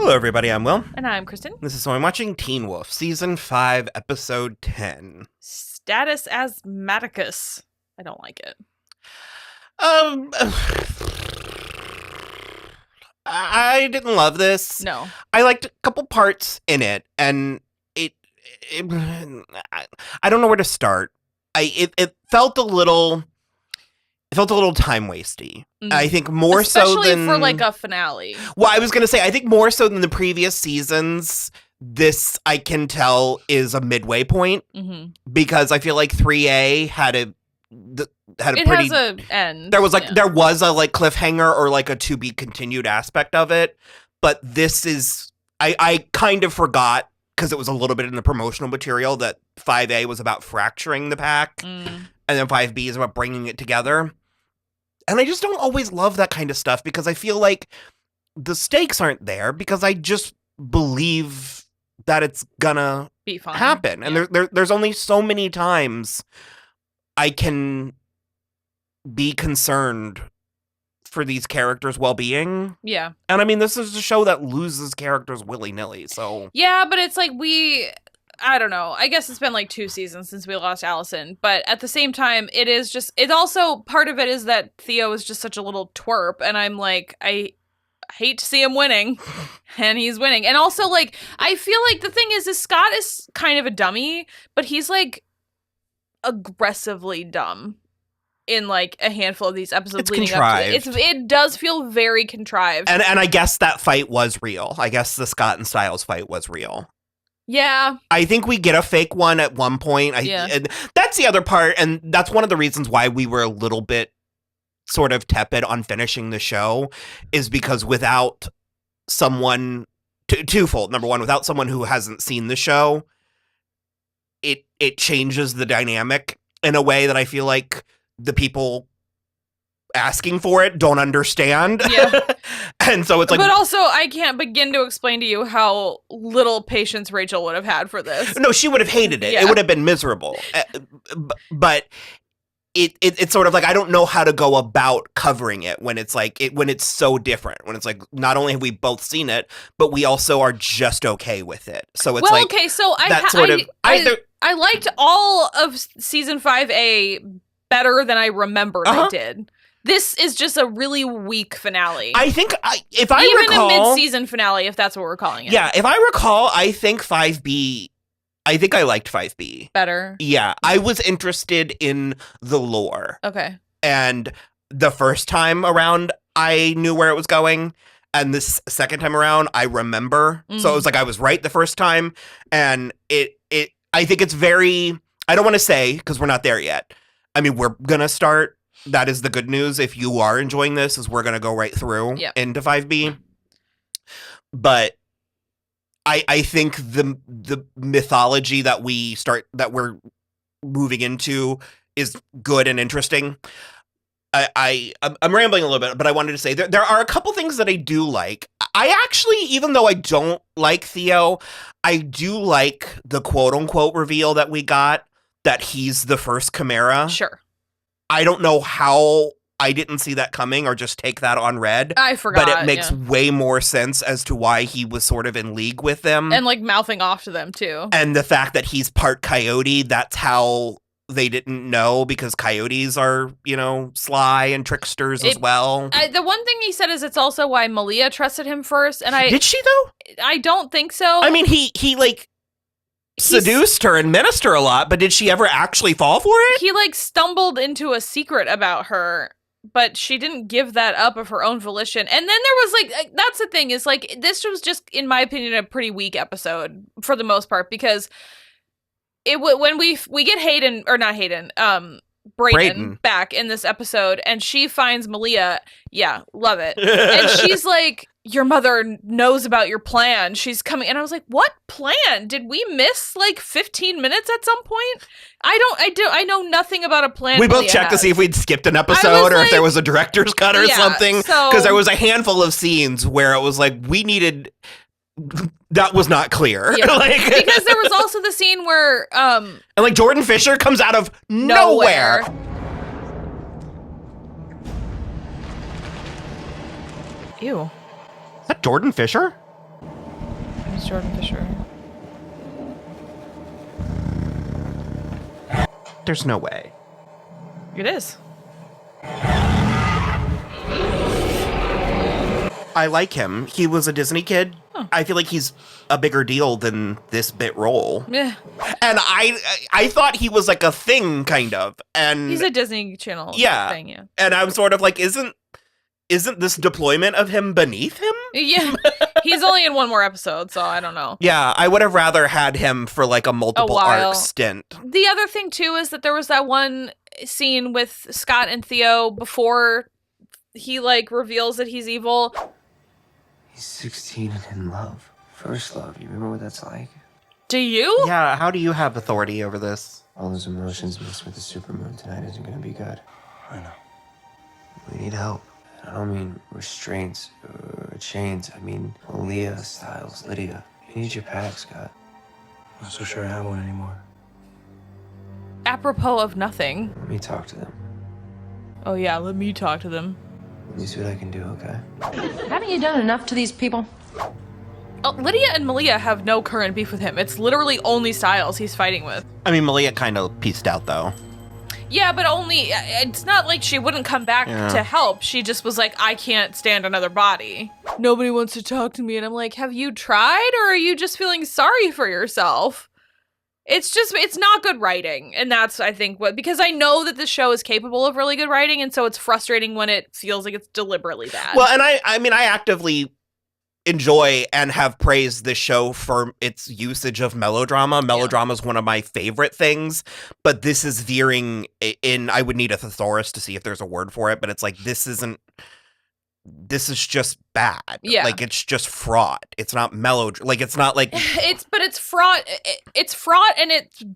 Hello, everybody. I'm Will. And I'm Kristen. This is soimwatching Teen Wolf, Season 5, Episode 10. Status Asthmaticus. I don't like it. I didn't love this. No. I liked a couple parts in it, and I don't know where to start. It felt a little time wasty. I think more Especially so than for like a finale. Well, I was going to say, I think more so than the previous seasons, this, I can tell, is a midway point, because I feel like 3A had a pretty... It has an end. There was a cliffhanger or like a to be continued aspect of it, but this is... I kind of forgot, because it was a little bit in the promotional material, that 5A was about fracturing the pack, and then 5B is about bringing it together. And I just don't always love that kind of stuff, because I feel like the stakes aren't there, because I just believe that it's gonna be fine. Happen. And there's only so many times I can be concerned for these characters' well-being. Yeah. And I mean, this is a show that loses characters willy-nilly, so... Yeah, but it's like I don't know. I guess it's been like 2 seasons since we lost Allison, but at the same time, it also, part of it is that Theo is just such a little twerp, and I'm like, I hate to see him winning, and he's winning. And also, like, I feel like the thing is Scott is kind of a dummy, but he's like aggressively dumb in like a handful of these episodes it's leading contrived. up to it. It does feel very contrived. And I guess that fight was real. I guess the Scott and Stiles fight was real. Yeah. I think we get a fake one at one point. And that's the other part, and that's one of the reasons why we were a little bit sort of tepid on finishing the show, is because without someone, twofold. Number one, without someone who hasn't seen the show, it changes the dynamic in a way that I feel like the people asking for it don't understand. Yeah. And so it's like... But also, I can't begin to explain to you how little patience Rachel would have had for this. No, she would have hated it. Yeah. It would have been miserable. But it's sort of like, I don't know how to go about covering it when it's like, when it's so different. When it's like, not only have we both seen it, but we also are just okay with it. So it's like... okay, so I liked all of Season 5A better than I remembered I did. This is just a really weak finale. I think, if I recall... Even a mid-season finale, if that's what we're calling it. Yeah, if I recall, I think 5B... I think I liked 5B. Better? Yeah, I was interested in the lore. Okay. And the first time around, I knew where it was going. And this second time around, I remember. So it was like I was right the first time. And I think it's very... I don't want to say, because we're not there yet. I mean, we're going to start... That is the good news. If you are enjoying this, is we're going to go right through into 5B. But I think the mythology that we're moving into is good and interesting. I'm rambling a little bit, but I wanted to say there are a couple things that I do like. I actually, even though I don't like Theo, I do like the quote unquote reveal that we got, that he's the first Chimera. Sure. I don't know how I didn't see that coming or just take that on read. I forgot. But it makes way more sense as to why he was sort of in league with them. And like mouthing off to them too. And the fact that he's part coyote, that's how they didn't know, because coyotes are, sly and tricksters as well. The one thing he said is it's also why Malia trusted him first. And Did she though? I don't think so. I mean, he like... seduced her and menaced her a lot, but did she ever actually fall for it? He like stumbled into a secret about her, but she didn't give that up of her own volition. And then there was like, that's the thing, is like, this was just, in my opinion, a pretty weak episode for the most part, because when we get Hayden, or not Hayden, Brayden back in this episode, and she finds Malia. Yeah, love it. And she's like, your mother knows about your plan. She's coming. And I was like, what plan? Did we miss like 15 minutes at some point? I know nothing about a plan. We both checked to see if we'd skipped an episode or if there was a director's cut or something. Because there was a handful of scenes where it was like, we needed... That was not clear. Yeah. Because there was also the scene where... and like Jordan Fisher comes out of nowhere. Ew. Is that Jordan Fisher? It's Jordan Fisher. There's no way. It is. I like him. He was a Disney kid. Huh. I feel like he's a bigger deal than this bit role. Yeah. And I thought he was like a thing, kind of. And he's a Disney Channel thing, yeah. And I'm sort of like, isn't this deployment of him beneath him? Yeah. He's only in one more episode, so I don't know. Yeah, I would have rather had him for like a multiple arc stint. The other thing, too, is that there was that one scene with Scott and Theo before he, like, reveals that he's evil. He's 16 and in love. First love. You remember what that's like? Do you? Yeah, how do you have authority over this? All those emotions mixed with the supermoon tonight isn't going to be good. I know. We need help. I don't mean restraints or chains. I mean Leah, Stiles, Lydia. You need your pack, Scott. I'm not so sure I have one anymore. Apropos of nothing. Let me talk to them. Oh yeah, let me talk to them. Let me see what I can do, okay? Haven't you done enough to these people? Oh, Lydia and Malia have no current beef with him. It's literally only Stiles he's fighting with. I mean, Malia kind of pieced out, though. Yeah, but only, it's not like she wouldn't come back to help. She just was like, I can't stand another body. Nobody wants to talk to me. And I'm like, have you tried, or are you just feeling sorry for yourself? It's not good writing. And that's, I think, because I know that this show is capable of really good writing. And so it's frustrating when it feels like it's deliberately bad. Well, and I mean, I actively enjoy and have praised this show for its usage of melodrama. Melodrama is one of my favorite things, but this is veering in, I would need a thesaurus to see if there's a word for it, but it's like, this is just bad. Yeah. Like, it's just fraught. It's not like, it's not like... It's fraught. It's fraught, and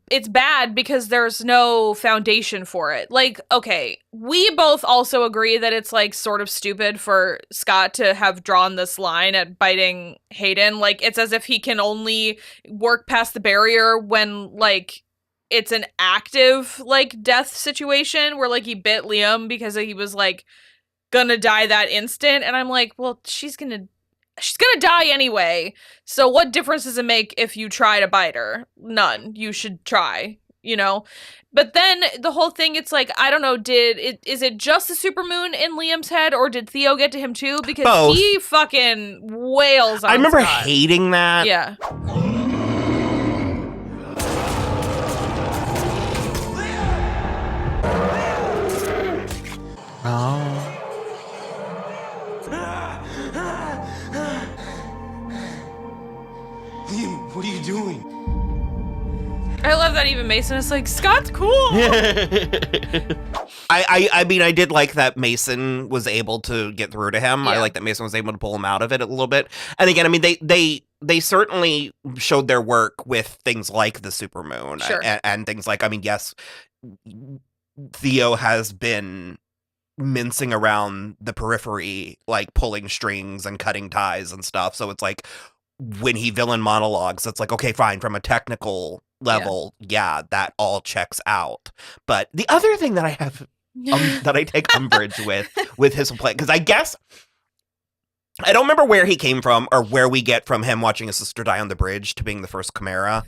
it's bad because there's no foundation for it. Like, okay, we both also agree that it's, like, sort of stupid for Scott to have drawn this line at biting Hayden. Like, it's as if he can only work past the barrier when, like, it's an active, like, death situation where, like, he bit Liam because he was, like, gonna die that instant. And I'm like, well, she's gonna die anyway. So what difference does it make if you try to bite her? None. You should try, you know? But then the whole thing, it's like, I don't know, is it just the supermoon in Liam's head, or did Theo get to him too? Because both. He fucking wails on I remember Scott. hating that. Yeah. Oh. Liam, what are you doing? I love that even Mason is like, Scott's cool. I mean, I did like that Mason was able to get through to him. Yeah. I like that Mason was able to pull him out of it a little bit. And again, I mean, they certainly showed their work with things like the supermoon. Sure. And things like, I mean, yes, Theo has been mincing around the periphery, like pulling strings and cutting ties and stuff. So it's like, when he villain monologues, it's like, okay, fine, from a technical level, yeah, that all checks out. But the other thing that I have that I take umbrage with his play, because I guess I don't remember where he came from or where we get from him watching his sister die on the bridge to being the first Chimera.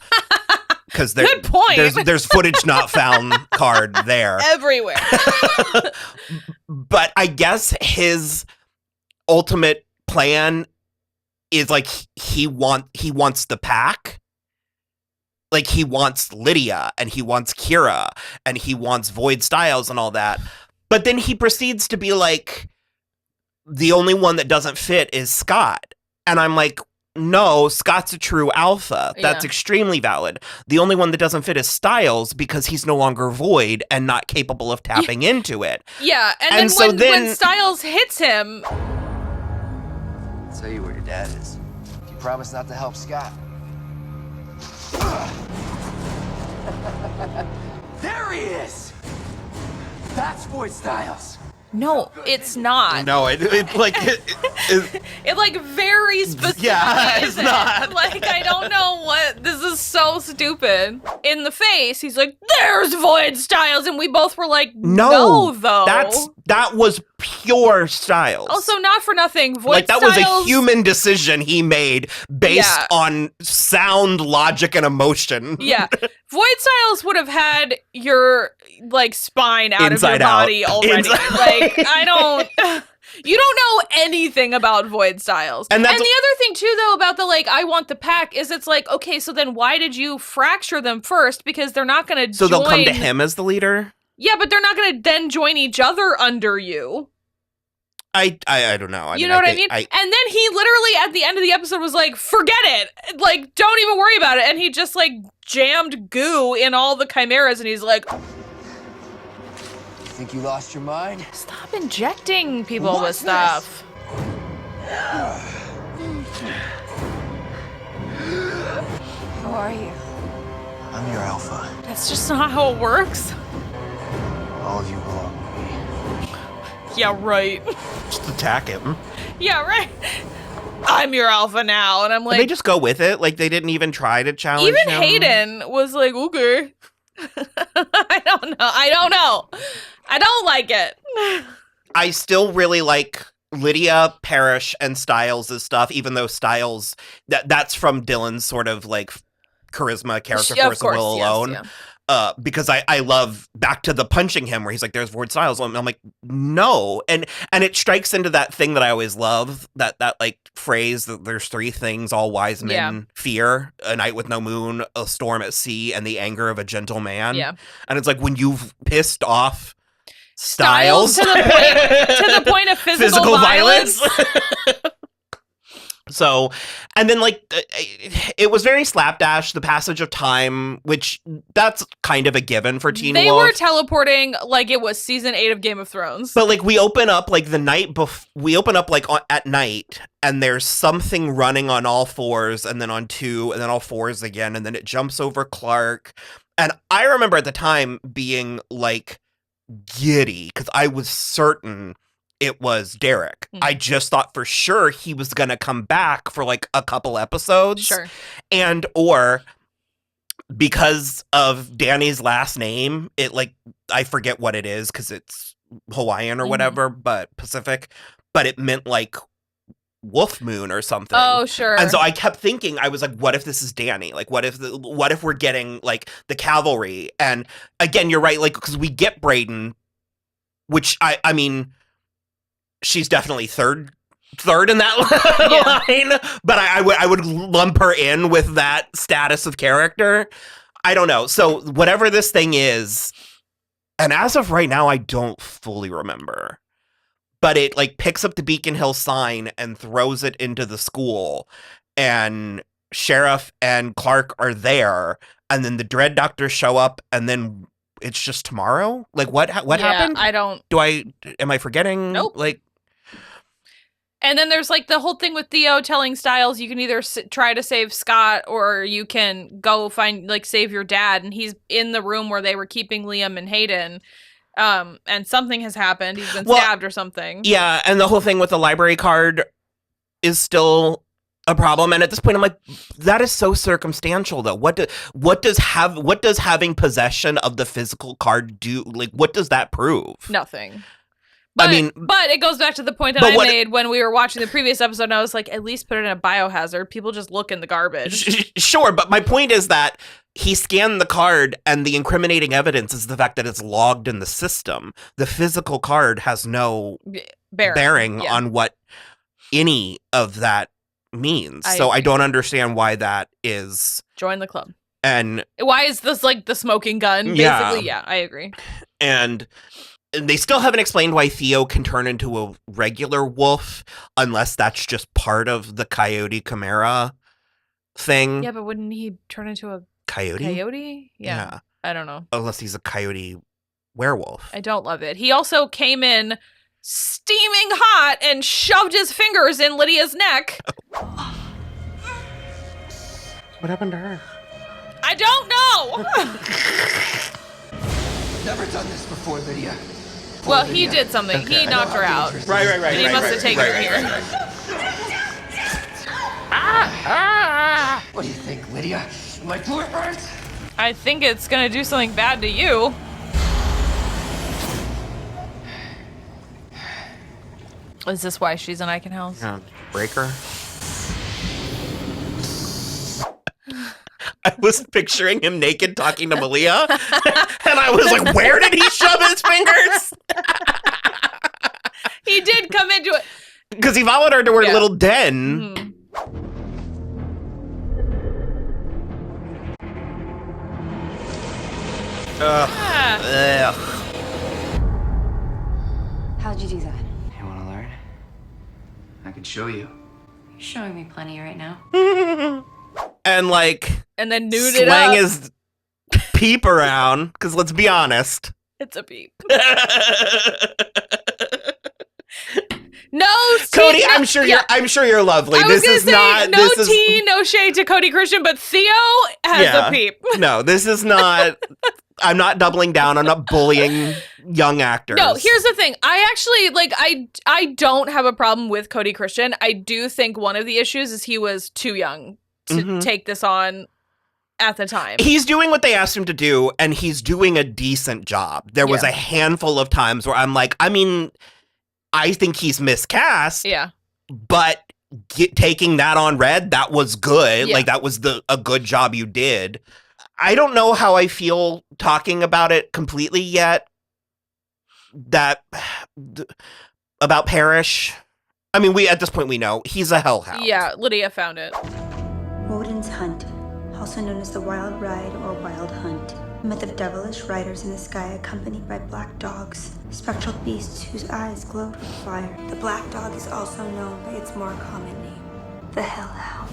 Because good point. There's footage not found card there Everywhere. But I guess his ultimate plan is like he wants the pack. Like, he wants Lydia and he wants Kira and he wants Void Stiles and all that. But then he proceeds to be like, the only one that doesn't fit is Scott. And I'm like, no, Scott's a true alpha. That's extremely valid. The only one that doesn't fit is Stiles because he's no longer Void and not capable of tapping into it. Yeah, and then when Stiles hits him... I'll tell you where your dad is. You promise not to help Scott. There he is! That's Void Stiles. No, it's not. No, it It very specific. Yeah, it's not. Like, I don't know what. This is so stupid. In the face, he's like, "There's Void Stiles," and we both were like, "No, though." That was pure Stiles. Also, not for nothing. Void like that Stiles, was a human decision he made based on sound, logic, and emotion. Yeah, Void Stiles would have had your spine out Inside of your body out. already. Inside Like, I don't. You don't know anything about Void Stiles. And the other thing too, though, about the I want the pack is it's like, okay, so then why did you fracture them first? Because they're not going to. So they'll come to him as the leader. Yeah, but they're not going to then join each other under you. I don't know. You know what I mean? And then he literally at the end of the episode was like, "Forget it. Don't even worry about it." And he just jammed goo in all the chimeras, and he's like, Think you lost your mind? "Stop injecting people with stuff." Who are you? I'm your alpha. That's just not how it works. All of you belong with me. Yeah, right. Just attack him. Yeah, right. I'm your alpha now, and I'm like, they just go with it. Like they didn't even try to challenge even him. Hayden was like, "Okay." I don't know. I don't like it. I still really like Lydia, Parrish, and Stiles' stuff, even though Stiles that's from Dylan's sort of charisma, character force, and will alone. Yes, yeah. Because I love back to the punching him where he's like, "There's Void Stiles." And I'm like, no, and it strikes into that thing that I always love, that phrase that there's three things all wise men fear: a night with no moon, a storm at sea, and the anger of a gentle man. Yeah, and it's like when you've pissed off Stiles to the point of physical violence. So, and then it was very slapdash, the passage of time, which that's kind of a given for Teen Wolf. They were teleporting like it was season 8 of Game of Thrones. But we open up the night we open up at night, and there's something running on all fours, and then on two, and then all fours again, and then it jumps over Clark. And I remember at the time being giddy because I was certain it was Derek. I just thought for sure he was going to come back for a couple episodes. Sure. And or because of Danny's last name, I forget what it is because it's Hawaiian or whatever, but Pacific, but it meant Wolf Moon or something. Oh, sure. And so I kept thinking, I was like, what if this is Danny? What if we're getting the cavalry? And again, you're right, because we get Brayden, which I mean, she's definitely third in that line, but I would lump her in with that status of character. I don't know. So whatever this thing is, and as of right now, I don't fully remember, but it picks up the Beacon Hill sign and throws it into the school, and Sheriff and Clark are there, and then the Dread Doctors show up, and then it's just tomorrow. What happened? Am I forgetting? Nope. And then there's the whole thing with Theo telling Stiles you can either try to save Scott or you can go find save your dad, and he's in the room where they were keeping Liam and Hayden, and something has happened. He's been stabbed or something. Yeah, and the whole thing with the library card is still a problem. And at this point, I'm like, that is so circumstantial, though. What does having possession of the physical card do? What does that prove? Nothing. But, but it goes back to the point that I made when we were watching the previous episode, and I was like, at least put it in a biohazard. People just look in the garbage. Sure, but my point is that he scanned the card, and the incriminating evidence is the fact that it's logged in the system. The physical card has no bearing on what any of that means. I don't understand why that is. Join the club. And why is this the smoking gun? Basically, yeah, I agree. And they still haven't explained why Theo can turn into a regular wolf, unless that's just part of the Coyote Chimera thing. Yeah, but wouldn't he turn into a coyote? Coyote? Yeah. I don't know. Unless he's a coyote werewolf. I don't love it. He also came in steaming hot and shoved his fingers in Lydia's neck. What happened to her? I don't know. Never done this before, Lydia. Well, he did something. He knocked her out. Right. And he must have taken her here. What do you think, Lydia? My boyfriend? I think it's gonna do something bad to you. Is this why she's in Icon House? Yeah, breaker. I was picturing him naked talking to Malia, and I was like, where did he shove his fingers? He did come into it. Because he followed her to her Yeah. little den. Mm-hmm. Ugh. How'd you do that? You want to learn? I can show you. You're showing me plenty right now. And like, And then nude it slang up. his peep around. Because let's be honest. It's a peep. No, Cody, tea, I'm sure yeah. you're lovely. I was This gonna is say, not. no This is tea, no shade to Cody Christian, but Theo has Yeah. a peep. no. This is not. I'm not doubling down. I'm not bullying young actors. No, here's the thing. I actually I don't have a problem with Cody Christian. I do think one of the issues is he was too young to Mhm. take this on at the time. He's doing what they asked him to do, and he's doing a decent job. There was Yeah. a handful of times where I'm like, I mean, I think he's miscast, Yeah. but taking that on red, that was good. Yeah. Like, that was a good job you did. I don't know how I feel talking about it completely yet. About Parrish. I mean, at this point we know he's a hellhound. Yeah, Lydia found it. Woden's Hunt, also known as the Wild Ride or Wild Hunt. A myth of devilish riders in the sky accompanied by black dogs, spectral beasts whose eyes glowed with fire. The black dog is also known by its more common name, the Hellhound.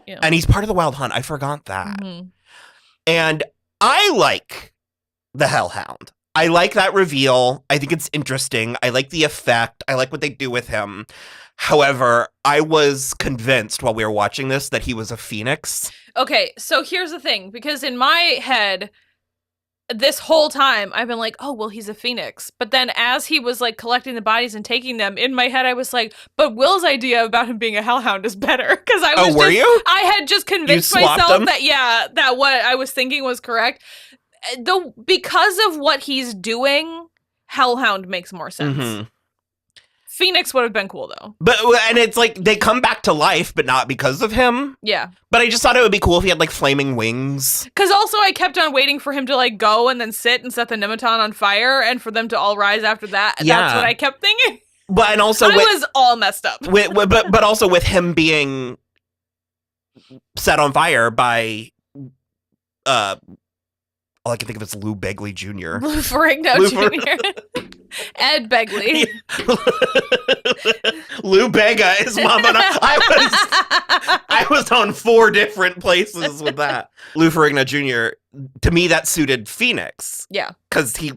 Yeah. And he's part of the Wild Hunt. I forgot that. Mhm. And I like the Hellhound. I like that reveal. I think it's interesting. I like the effect. I like what they do with him. However, I was convinced while we were watching this that he was a phoenix. Okay, so here's the thing, because in my head, this whole time I've been like, oh, well, he's a phoenix. But then as he was like collecting the bodies and taking them, in my head I was like, but Will's idea about him being a hellhound is better. Because I was were you? I had just convinced swapped myself them? that what I was thinking was correct. Because of what he's doing, hellhound makes more sense. Mhm. Phoenix would have been cool though. And it's like they come back to life, but not because of him. Yeah. But I just thought it would be cool if he had like flaming wings. Because also I kept on waiting for him to like go and then sit and set the Nemeton on fire and for them to all rise after that. Yeah. That's what I kept thinking. But and also I was all messed up. but also with him being set on fire by all I can think of is Lou Begley Jr. Lou Ferrigno Lou Jr. Ed Begley. Lou Bega is Mama. I was on 4 different places with that. Lou Ferrigno Jr. To me, that suited Phoenix Yeah. because he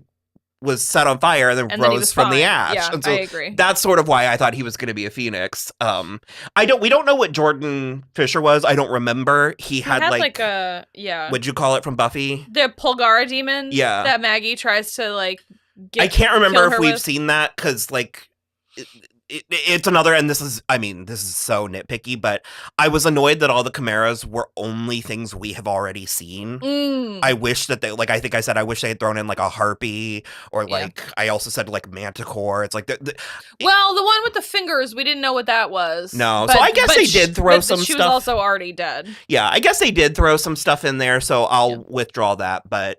was set on fire and then And then he rose was from the fine. ash. Yeah, and so I agree. That's sort of why I thought he was going to be a Phoenix. We don't know what Jordan Fisher was. I don't remember. He had like a yeah. what'd you call it from Buffy? The Polgara demon. Yeah. That Maggie tries to like. I can't remember kill if her we've with. seen that because like it's another, and this is so nitpicky, but I was annoyed that all the chimeras were only things we have already seen. Mm. I wish that they, like I think I said, I wish they had thrown in like a harpy or like I also said like manticore. It's like Well, the one with the fingers, we didn't know what that was. No, so I guess they did throw some She was stuff. also already dead. Yeah, I guess they did throw some stuff in there, so I'll withdraw that. But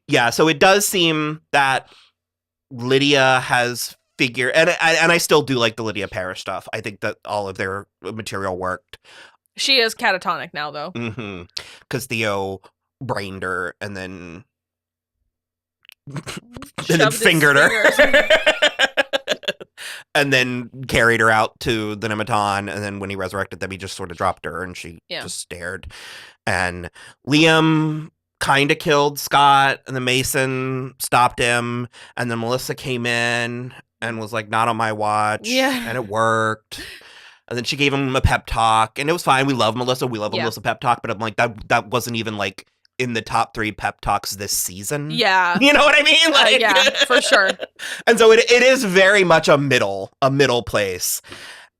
yeah, so it does seem that Lydia has figured, and I still do like the Lydia Parrish stuff. I think that all of their material worked. She is catatonic now, though. Because Theo brained her and then Shoved his fingered her. fingers. And then carried her out to the Nemeton, and then when he resurrected them, he just sort of dropped her, and she just stared. And Liam kind of killed Scott, and the Mason stopped him, and then Melissa came in and was like, not on my watch. Yeah. And it worked. And then she gave him a pep talk, and it was fine. We love Melissa. We love a Melissa pep talk, but I'm like, that wasn't even like in the top 3 pep talks this season. Yeah. You know what I mean? Like, yeah, for sure. And so it is very much a middle place.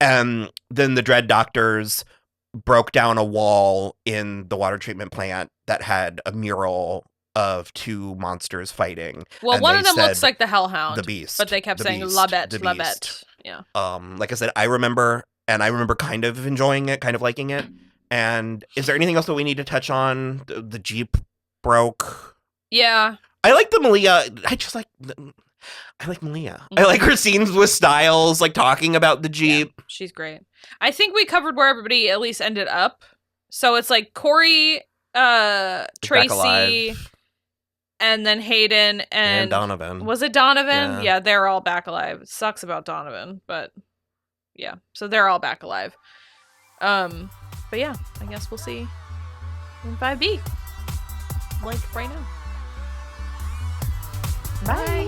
And then the Dread Doctors broke down a wall in the water treatment plant that had a mural of 2 monsters fighting. Well, and one they of them looks said like the Hellhound. the Beast. But they kept The saying Beast, La Bête, the La Beast. Bête. Yeah. Like I said, I remember kind of enjoying it, kind of liking it. And is there anything else that we need to touch on? The Jeep broke. Yeah. I like the Malia. I like Malia. I like her scenes with Stiles, like talking about the Jeep. Yeah, she's great. I think we covered where everybody at least ended up. So it's like Corey, Tracy, and then Hayden and Donovan. Was it Donovan? Yeah. Yeah, they're all back alive. It sucks about Donovan, but yeah. So they're all back alive. But yeah, I guess we'll see in 5B. Like right now. Bye.